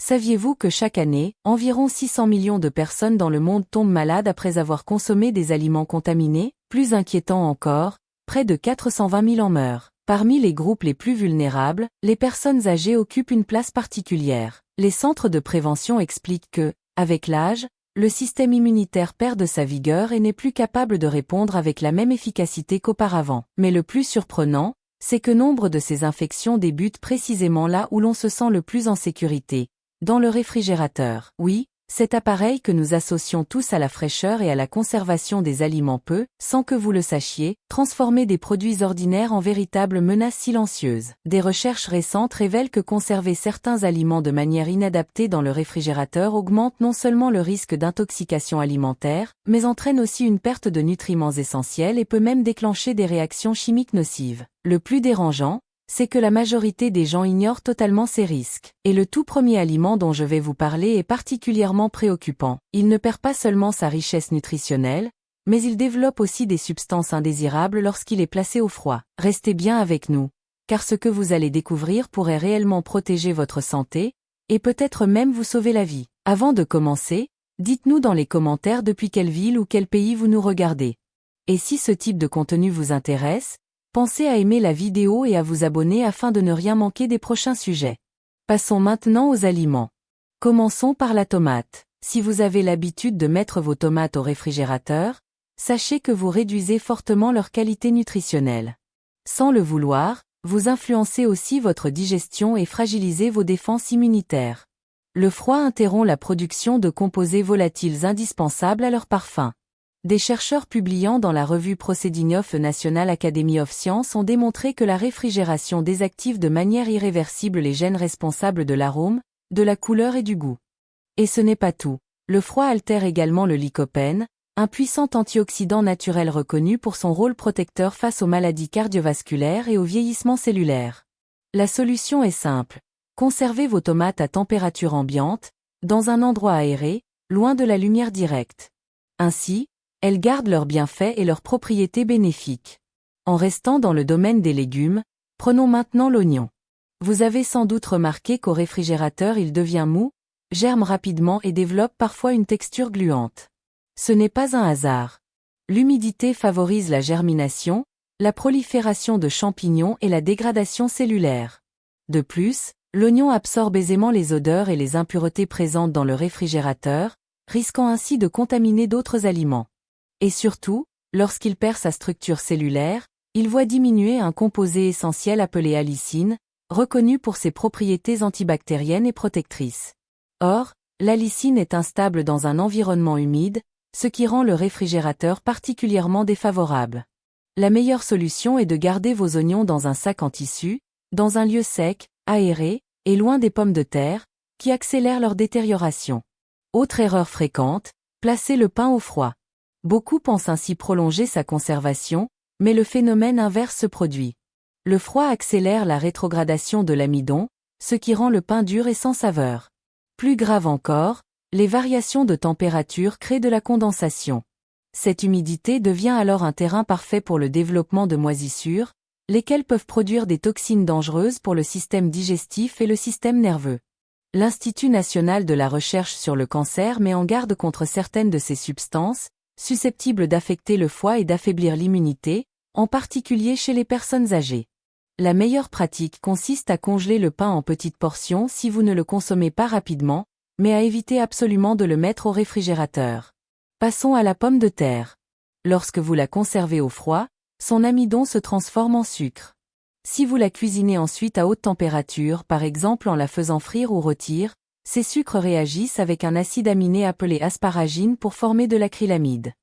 Saviez-vous que chaque année, environ 600 millions de personnes dans le monde tombent malades après avoir consommé des aliments contaminés? Plus inquiétant encore, près de 420 000 en meurent. Parmi les groupes les plus vulnérables, les personnes âgées occupent une place particulière. Les centres de prévention expliquent que, avec l'âge, le système immunitaire perd de sa vigueur et n'est plus capable de répondre avec la même efficacité qu'auparavant. Mais le plus surprenant, c'est que nombre de ces infections débutent précisément là où l'on se sent le plus en sécurité, dans le réfrigérateur. Oui, cet appareil que nous associons tous à la fraîcheur et à la conservation des aliments peut, sans que vous le sachiez, transformer des produits ordinaires en véritables menaces silencieuses. Des recherches récentes révèlent que conserver certains aliments de manière inadaptée dans le réfrigérateur augmente non seulement le risque d'intoxication alimentaire, mais entraîne aussi une perte de nutriments essentiels et peut même déclencher des réactions chimiques nocives. Le plus dérangeant, c'est que la majorité des gens ignorent totalement ces risques. Et le tout premier aliment dont je vais vous parler est particulièrement préoccupant. Il ne perd pas seulement sa richesse nutritionnelle, mais il développe aussi des substances indésirables lorsqu'il est placé au froid. Restez bien avec nous, car ce que vous allez découvrir pourrait réellement protéger votre santé, et peut-être même vous sauver la vie. Avant de commencer, dites-nous dans les commentaires depuis quelle ville ou quel pays vous nous regardez. Et si ce type de contenu vous intéresse, pensez à aimer la vidéo et à vous abonner afin de ne rien manquer des prochains sujets. Passons maintenant aux aliments. Commençons par la tomate. Si vous avez l'habitude de mettre vos tomates au réfrigérateur, sachez que vous réduisez fortement leur qualité nutritionnelle. Sans le vouloir, vous influencez aussi votre digestion et fragilisez vos défenses immunitaires. Le froid interrompt la production de composés volatiles indispensables à leur parfum. Des chercheurs publiant dans la revue Proceedings of National Academy of Sciences ont démontré que la réfrigération désactive de manière irréversible les gènes responsables de l'arôme, de la couleur et du goût. Et ce n'est pas tout. Le froid altère également le lycopène, un puissant antioxydant naturel reconnu pour son rôle protecteur face aux maladies cardiovasculaires et au vieillissement cellulaire. La solution est simple. Conservez vos tomates à température ambiante, dans un endroit aéré, loin de la lumière directe. Ainsi, elles gardent leurs bienfaits et leurs propriétés bénéfiques. En restant dans le domaine des légumes, prenons maintenant l'oignon. Vous avez sans doute remarqué qu'au réfrigérateur il devient mou, germe rapidement et développe parfois une texture gluante. Ce n'est pas un hasard. L'humidité favorise la germination, la prolifération de champignons et la dégradation cellulaire. De plus, l'oignon absorbe aisément les odeurs et les impuretés présentes dans le réfrigérateur, risquant ainsi de contaminer d'autres aliments. Et surtout, lorsqu'il perd sa structure cellulaire, il voit diminuer un composé essentiel appelé allicine, reconnu pour ses propriétés antibactériennes et protectrices. Or, l'allicine est instable dans un environnement humide, ce qui rend le réfrigérateur particulièrement défavorable. La meilleure solution est de garder vos oignons dans un sac en tissu, dans un lieu sec, aéré, et loin des pommes de terre, qui accélèrent leur détérioration. Autre erreur fréquente, placer le pain au froid. Beaucoup pensent ainsi prolonger sa conservation, mais le phénomène inverse se produit. Le froid accélère la rétrogradation de l'amidon, ce qui rend le pain dur et sans saveur. Plus grave encore, les variations de température créent de la condensation. Cette humidité devient alors un terrain parfait pour le développement de moisissures, lesquelles peuvent produire des toxines dangereuses pour le système digestif et le système nerveux. L'Institut national de la recherche sur le cancer met en garde contre certaines de ces substances, susceptibles d'affecter le foie et d'affaiblir l'immunité, en particulier chez les personnes âgées. La meilleure pratique consiste à congeler le pain en petites portions si vous ne le consommez pas rapidement, mais à éviter absolument de le mettre au réfrigérateur. Passons à la pomme de terre. Lorsque vous la conservez au froid, son amidon se transforme en sucre. Si vous la cuisinez ensuite à haute température, par exemple en la faisant frire ou rôtir, ces sucres réagissent avec un acide aminé appelé asparagine pour former de l'acrylamide.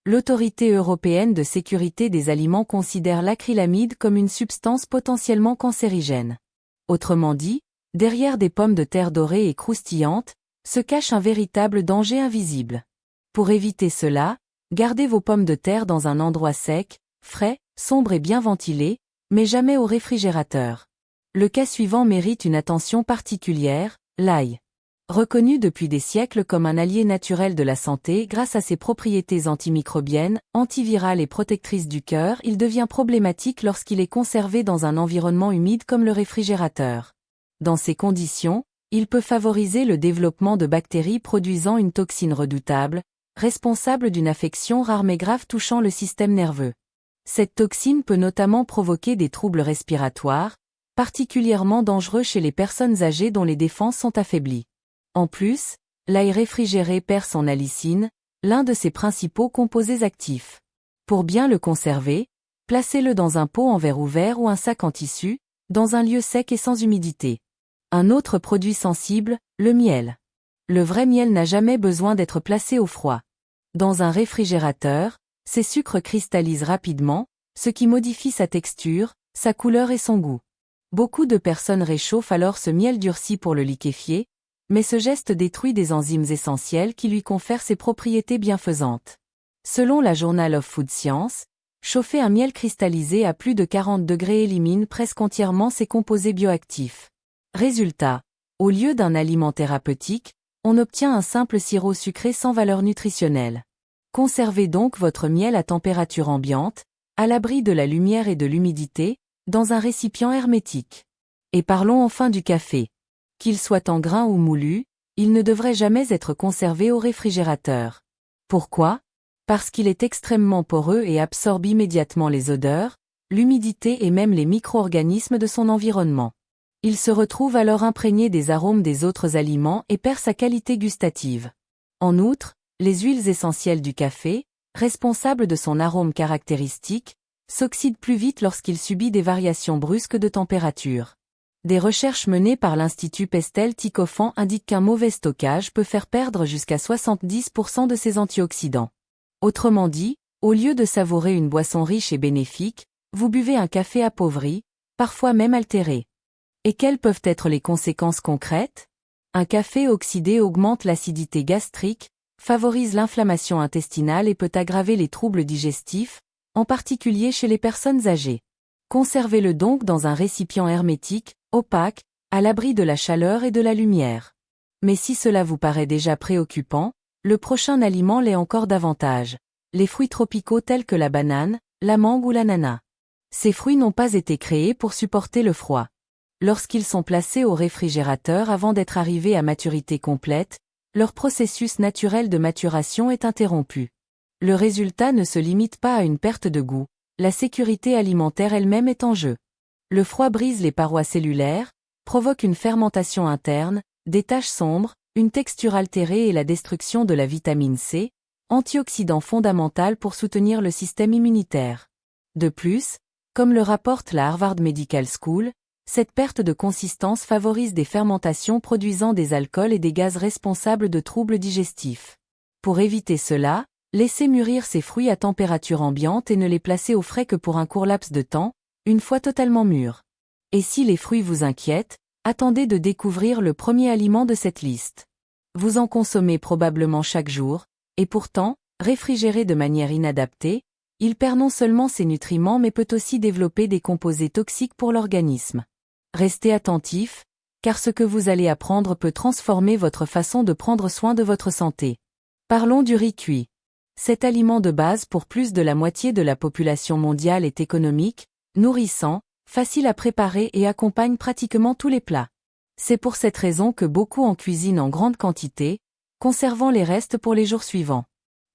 L'Autorité européenne de sécurité des aliments considère l'acrylamide comme une substance potentiellement cancérigène. Autrement dit, derrière des pommes de terre dorées et croustillantes, se cache un véritable danger invisible. Pour éviter cela, gardez vos pommes de terre dans un endroit sec, frais, sombre et bien ventilé, mais jamais au réfrigérateur. Le cas suivant mérite une attention particulière, l'ail. Reconnu depuis des siècles comme un allié naturel de la santé grâce à ses propriétés antimicrobiennes, antivirales et protectrices du cœur, il devient problématique lorsqu'il est conservé dans un environnement humide comme le réfrigérateur. Dans ces conditions, Il peut favoriser le développement de bactéries produisant une toxine redoutable, responsable d'une affection rare mais grave touchant le système nerveux. Cette toxine peut notamment provoquer des troubles respiratoires, particulièrement dangereux chez les personnes âgées dont les défenses sont affaiblies. En plus, l'ail réfrigéré perd son allicine, l'un de ses principaux composés actifs. Pour bien le conserver, placez-le dans un pot en verre ouvert ou un sac en tissu, dans un lieu sec et sans humidité. Un autre produit sensible, le miel. Le vrai miel n'a jamais besoin d'être placé au froid. Dans un réfrigérateur, ces sucres cristallisent rapidement, ce qui modifie sa texture, sa couleur et son goût. Beaucoup de personnes réchauffent alors ce miel durci pour le liquéfier, mais ce geste détruit des enzymes essentielles qui lui confèrent ses propriétés bienfaisantes. Selon la Journal of Food Science, chauffer un miel cristallisé à plus de 40 degrés élimine presque entièrement ses composés bioactifs. Résultat, au lieu d'un aliment thérapeutique, on obtient un simple sirop sucré sans valeur nutritionnelle. Conservez donc votre miel à température ambiante, à l'abri de la lumière et de l'humidité, dans un récipient hermétique. Et parlons enfin du café. Qu'il soit en grains ou moulu, il ne devrait jamais être conservé au réfrigérateur. Pourquoi ? Parce qu'il est extrêmement poreux et absorbe immédiatement les odeurs, l'humidité et même les micro-organismes de son environnement. Il se retrouve alors imprégné des arômes des autres aliments et perd sa qualité gustative. En outre, les huiles essentielles du café, responsables de son arôme caractéristique, s'oxydent plus vite lorsqu'il subit des variations brusques de température. Des recherches menées par l'Institut Pestel-Tikhoffan indiquent qu'un mauvais stockage peut faire perdre jusqu'à 70% de ses antioxydants. Autrement dit, au lieu de savourer une boisson riche et bénéfique, vous buvez un café appauvri, parfois même altéré. Et quelles peuvent être les conséquences concrètes ? Un café oxydé augmente l'acidité gastrique, favorise l'inflammation intestinale et peut aggraver les troubles digestifs, en particulier chez les personnes âgées. Conservez-le donc dans un récipient hermétique, opaque, à l'abri de la chaleur et de la lumière. Mais si cela vous paraît déjà préoccupant, le prochain aliment l'est encore davantage. Les fruits tropicaux tels que la banane, la mangue ou l'ananas. Ces fruits n'ont pas été créés pour supporter le froid. Lorsqu'ils sont placés au réfrigérateur avant d'être arrivés à maturité complète, leur processus naturel de maturation est interrompu. Le résultat ne se limite pas à une perte de goût, la sécurité alimentaire elle-même est en jeu. Le froid brise les parois cellulaires, provoque une fermentation interne, des taches sombres, une texture altérée et la destruction de la vitamine C, antioxydant fondamental pour soutenir le système immunitaire. De plus, comme le rapporte la Harvard Medical School, cette perte de consistance favorise des fermentations produisant des alcools et des gaz responsables de troubles digestifs. Pour éviter cela, laissez mûrir ces fruits à température ambiante et ne les placez au frais que pour un court laps de temps, une fois totalement mûrs. Et si les fruits vous inquiètent, attendez de découvrir le premier aliment de cette liste. Vous en consommez probablement chaque jour, et pourtant, réfrigéré de manière inadaptée, il perd non seulement ses nutriments mais peut aussi développer des composés toxiques pour l'organisme. Restez attentifs, car ce que vous allez apprendre peut transformer votre façon de prendre soin de votre santé. Parlons du riz cuit. Cet aliment de base pour plus de la moitié de la population mondiale est économique, nourrissant, facile à préparer et accompagne pratiquement tous les plats. C'est pour cette raison que beaucoup en cuisinent en grande quantité, conservant les restes pour les jours suivants.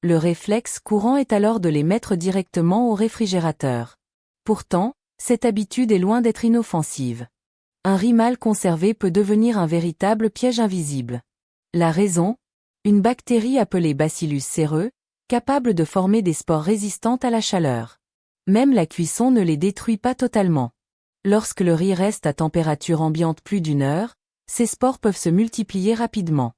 Le réflexe courant est alors de les mettre directement au réfrigérateur. Pourtant, cette habitude est loin d'être inoffensive. Un riz mal conservé peut devenir un véritable piège invisible. La raison ? Une bactérie appelée Bacillus cereus, capable de former des spores résistantes à la chaleur. Même la cuisson ne les détruit pas totalement. Lorsque le riz reste à température ambiante plus d'1 heure, ces spores peuvent se multiplier rapidement.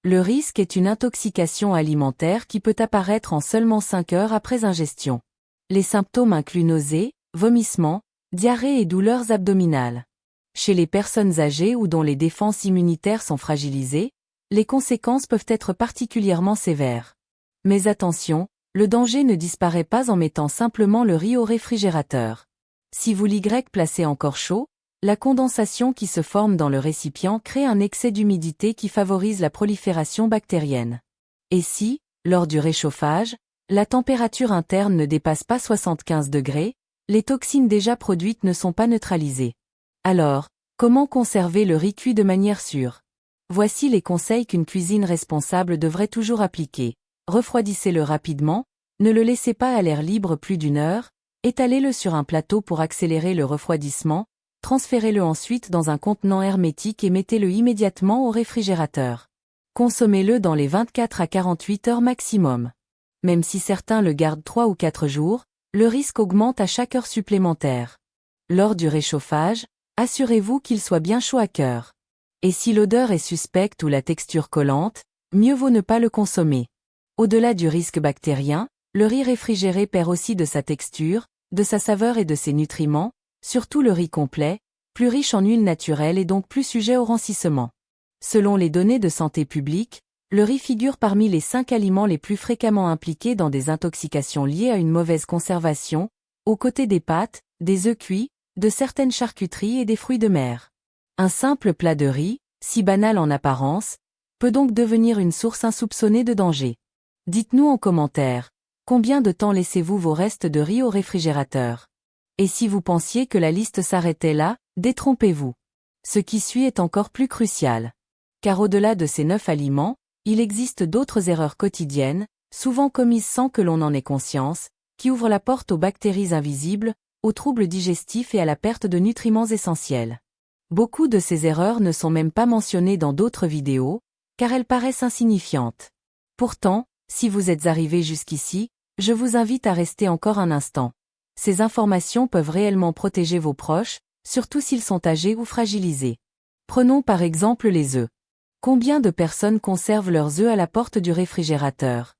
Le risque est une intoxication alimentaire qui peut apparaître en seulement 5 heures après ingestion. Les symptômes incluent nausées, vomissements, diarrhée et douleurs abdominales. Chez les personnes âgées ou dont les défenses immunitaires sont fragilisées, les conséquences peuvent être particulièrement sévères. Mais attention, le danger ne disparaît pas en mettant simplement le riz au réfrigérateur. Si vous l'Y placez encore chaud, la condensation qui se forme dans le récipient crée un excès d'humidité qui favorise la prolifération bactérienne. Et si, lors du réchauffage, la température interne ne dépasse pas 75 degrés, les toxines déjà produites ne sont pas neutralisées. Alors, comment conserver le riz cuit de manière sûre ? Voici les conseils qu'une cuisine responsable devrait toujours appliquer. Refroidissez-le rapidement, ne le laissez pas à l'air libre plus d'1 heure, étalez-le sur un plateau pour accélérer le refroidissement, transférez-le ensuite dans un contenant hermétique et mettez-le immédiatement au réfrigérateur. Consommez-le dans les 24 à 48 heures maximum. Même si certains le gardent 3 ou 4 jours, le risque augmente à chaque heure supplémentaire. Lors du réchauffage, assurez-vous qu'il soit bien chaud à cœur. Et si l'odeur est suspecte ou la texture collante, mieux vaut ne pas le consommer. Au-delà du risque bactérien, le riz réfrigéré perd aussi de sa texture, de sa saveur et de ses nutriments, surtout le riz complet, plus riche en huile naturelle et donc plus sujet au rancissement. Selon les données de santé publique, le riz figure parmi les 5 aliments les plus fréquemment impliqués dans des intoxications liées à une mauvaise conservation, aux côtés des pâtes, des œufs cuits, de certaines charcuteries et des fruits de mer. Un simple plat de riz, si banal en apparence, peut donc devenir une source insoupçonnée de danger. Dites-nous en commentaire, combien de temps laissez-vous vos restes de riz au réfrigérateur? Et si vous pensiez que la liste s'arrêtait là, détrompez-vous. Ce qui suit est encore plus crucial. Car au-delà de ces 9 aliments, il existe d'autres erreurs quotidiennes, souvent commises sans que l'on en ait conscience, qui ouvrent la porte aux bactéries invisibles, aux troubles digestifs et à la perte de nutriments essentiels. Beaucoup de ces erreurs ne sont même pas mentionnées dans d'autres vidéos, car elles paraissent insignifiantes. Pourtant, si vous êtes arrivé jusqu'ici, je vous invite à rester encore un instant. Ces informations peuvent réellement protéger vos proches, surtout s'ils sont âgés ou fragilisés. Prenons par exemple les œufs. Combien de personnes conservent leurs œufs à la porte du réfrigérateur?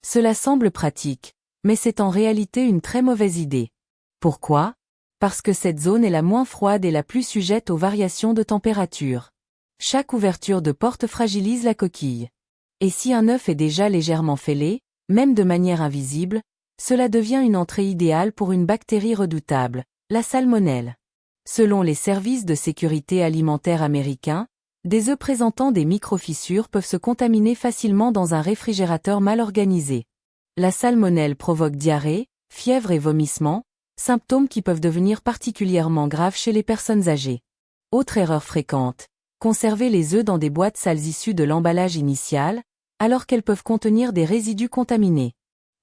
Cela semble pratique, mais c'est en réalité une très mauvaise idée. Pourquoi? Parce que cette zone est la moins froide et la plus sujette aux variations de température. Chaque ouverture de porte fragilise la coquille. Et si un œuf est déjà légèrement fêlé, même de manière invisible, cela devient une entrée idéale pour une bactérie redoutable, la salmonelle. Selon les services de sécurité alimentaire américains, des œufs présentant des micro-fissures peuvent se contaminer facilement dans un réfrigérateur mal organisé. La salmonelle provoque diarrhée, fièvre et vomissements, symptômes qui peuvent devenir particulièrement graves chez les personnes âgées. Autre erreur fréquente, conserver les œufs dans des boîtes sales issues de l'emballage initial, alors qu'elles peuvent contenir des résidus contaminés.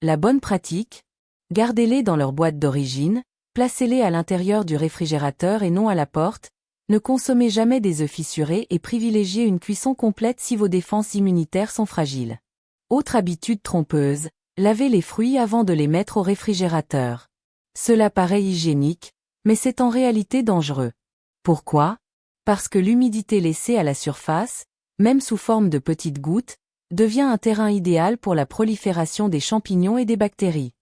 La bonne pratique? Gardez-les dans leur boîte d'origine, placez-les à l'intérieur du réfrigérateur et non à la porte, ne consommez jamais des œufs fissurés et privilégiez une cuisson complète si vos défenses immunitaires sont fragiles. Autre habitude trompeuse, lavez les fruits avant de les mettre au réfrigérateur. Cela paraît hygiénique, mais c'est en réalité dangereux. Pourquoi? Parce que l'humidité laissée à la surface, même sous forme de petites gouttes, devient un terrain idéal pour la prolifération des champignons et des bactéries.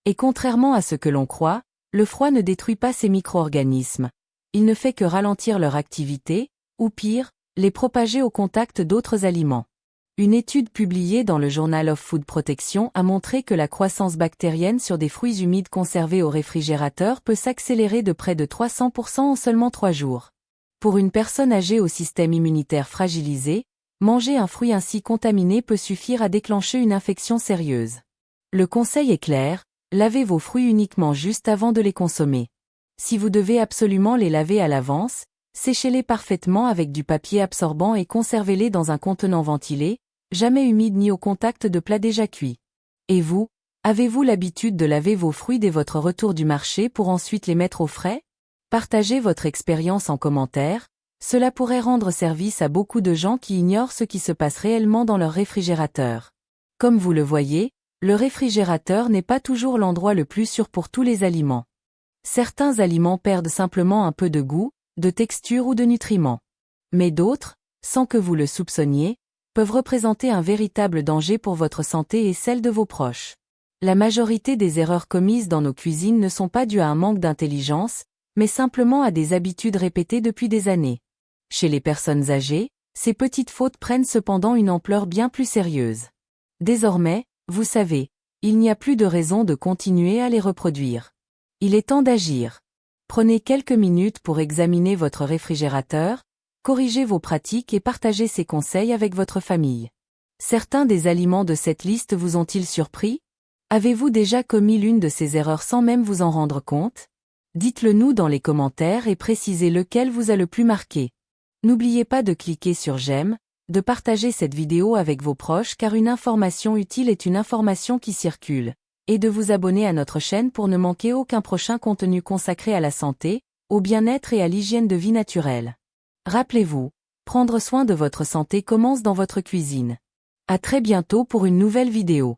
Et contrairement à ce que l'on croit, le froid ne détruit pas ces micro-organismes. Il ne fait que ralentir leur activité, ou pire, les propager au contact d'autres aliments. Une étude publiée dans le Journal of Food Protection a montré que la croissance bactérienne sur des fruits humides conservés au réfrigérateur peut s'accélérer de près de 300% en seulement 3 jours. Pour une personne âgée au système immunitaire fragilisé, manger un fruit ainsi contaminé peut suffire à déclencher une infection sérieuse. Le conseil est clair, lavez vos fruits uniquement juste avant de les consommer. Si vous devez absolument les laver à l'avance, séchez-les parfaitement avec du papier absorbant et conservez-les dans un contenant ventilé, jamais humide ni au contact de plats déjà cuits. Et vous, avez-vous l'habitude de laver vos fruits dès votre retour du marché pour ensuite les mettre au frais? Partagez votre expérience en commentaire, cela pourrait rendre service à beaucoup de gens qui ignorent ce qui se passe réellement dans leur réfrigérateur. Comme vous le voyez, le réfrigérateur n'est pas toujours l'endroit le plus sûr pour tous les aliments. Certains aliments perdent simplement un peu de goût, de texture ou de nutriments. Mais d'autres, sans que vous le soupçonniez, peuvent représenter un véritable danger pour votre santé et celle de vos proches. La majorité des erreurs commises dans nos cuisines ne sont pas dues à un manque d'intelligence, mais simplement à des habitudes répétées depuis des années. Chez les personnes âgées, ces petites fautes prennent cependant une ampleur bien plus sérieuse. Désormais, vous savez, il n'y a plus de raison de continuer à les reproduire. Il est temps d'agir. Prenez quelques minutes pour examiner votre réfrigérateur, corrigez vos pratiques et partagez ces conseils avec votre famille. Certains des aliments de cette liste vous ont-ils surpris? Avez-vous déjà commis l'une de ces erreurs sans même vous en rendre compte? Dites-le nous dans les commentaires et précisez lequel vous a le plus marqué. N'oubliez pas de cliquer sur j'aime, de partager cette vidéo avec vos proches car une information utile est une information qui circule, et de vous abonner à notre chaîne pour ne manquer aucun prochain contenu consacré à la santé, au bien-être et à l'hygiène de vie naturelle. Rappelez-vous, prendre soin de votre santé commence dans votre cuisine. À très bientôt pour une nouvelle vidéo.